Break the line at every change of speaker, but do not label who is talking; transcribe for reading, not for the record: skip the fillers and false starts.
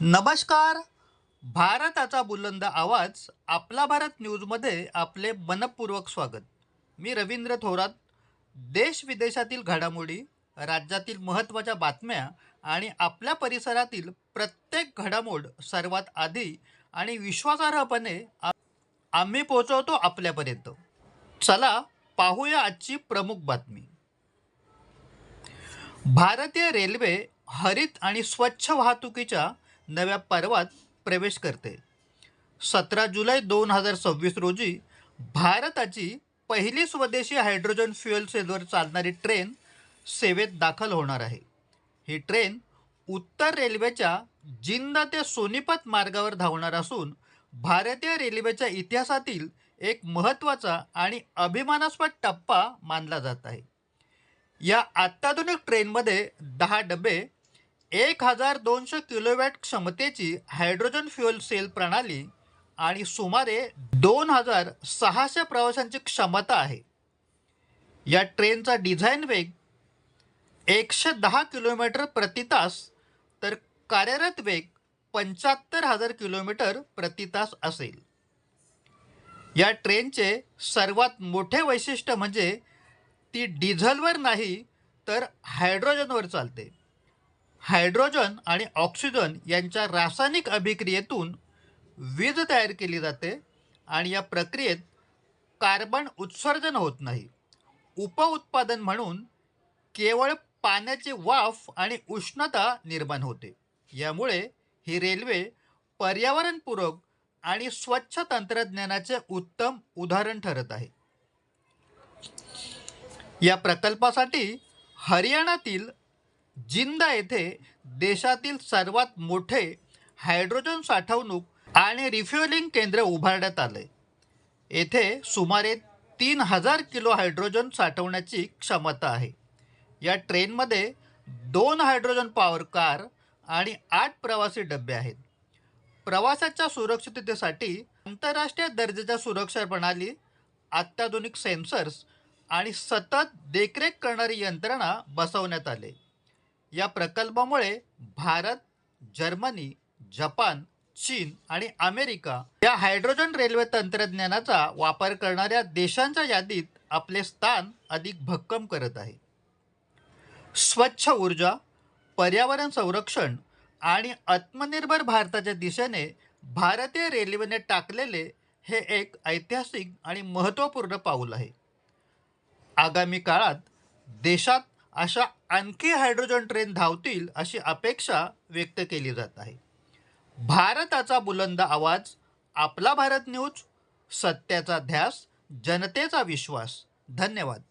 नमस्कार. भारताचा बुलंद आवाज आपला भारत न्यूजमध्ये आपले मनपूर्वक स्वागत. मी रवींद्र थोरात. देश विदेशातील घडामोडी, राज्यातील महत्त्वाच्या बातम्या आणि आपल्या परिसरातील प्रत्येक घडामोड सर्वात आधी आणि विश्वासार्हपणे आम्ही पोहोचवतो आपल्यापर्यंत. चला पाहूया आजची प्रमुख बातमी. भारतीय रेल्वे हरित आणि स्वच्छ वाहतुकीच्या नव्या पर्वात प्रवेश करते. 17 जुलै 2026 रोजी भारताची पहिली स्वदेशी हायड्रोजन फ्युएल सेलवर चालणारी ट्रेन सेवेत दाखल होणार आहे. ही ट्रेन उत्तर रेल्वेच्या जिंद ते सोनीपत मार्गावर धावणार असून भारतीय रेल्वेच्या इतिहासातील एक महत्त्वाचा आणि अभिमानास्पद टप्पा मानला जात आहे. या अत्याधुनिक ट्रेनमध्ये 10 डबे, 1200 किलोवॅट क्षमतेची हायड्रोजन फ्युएल सेल प्रणाली आणि सुमारे 2600 प्रवाशांची क्षमता आहे. या ट्रेनचा डिझाईन वेग 110 किलोमीटर प्रति तास तर कार्यरत वेग 75,000 किलोमीटर प्रति तास असेल. या ट्रेनचे सर्वात मोठे वैशिष्ट्य म्हणजे ती डिझेलवर नाही तर हायड्रोजनवर चालते. हायड्रोजन आणि ऑक्सिजन यांच्या रासायनिक अभिक्रियेतून वीज तयार केली जाते आणि या प्रक्रियेत कार्बन उत्सर्जन होत नाही. उपउत्पादन म्हणून केवळ पाण्याची वाफ आणि उष्णता निर्माण होते. यामुळे ही रेल्वे पर्यावरणपूरक आणि स्वच्छ तंत्रज्ञानाचे उत्तम उदाहरण ठरत आहे. या प्रकल्पासाठी हरियाणातील जिंद येथे देशातील सर्वात मोठे हायड्रोजन साठवणूक आणि रिफ्युएलिंग केंद्र उभारण्यात आले. येथे सुमारे 3000 किलो हायड्रोजन साठवण्याची क्षमता आहे. या ट्रेनमध्ये 2 हायड्रोजन पॉवर कार आणि 8 प्रवासी डबे आहेत. प्रवासाच्या सुरक्षिततेसाठी आंतरराष्ट्रीय दर्जाच्या सुरक्षा प्रणाली, अत्याधुनिक सेन्सर्स आणि सतत देखरेख करणारी यंत्रणा बसवण्यात आले. या प्रकल्पामुळे भारत, जर्मनी, जपान, चीन आणि अमेरिका या हायड्रोजन रेल्वे तंत्रज्ञानाचा वापर करणाऱ्या देशांच्या यादीत आपले स्थान अधिक भक्कम करत आहे. स्वच्छ ऊर्जा, पर्यावरण संरक्षण आणि आत्मनिर्भर भारताच्या दिशेने भारतीय रेल्वेने टाकलेले हे एक ऐतिहासिक आणि महत्त्वपूर्ण पाऊल आहे. आगामी काळात देशात अशा आणखी हायड्रोजन ट्रेन धावतील अशी अपेक्षा व्यक्त केली जात आहे. भारताचा बुलंद आवाज आपला भारत न्यूज, सत्याचा ध्यास, जनतेचा विश्वास. धन्यवाद.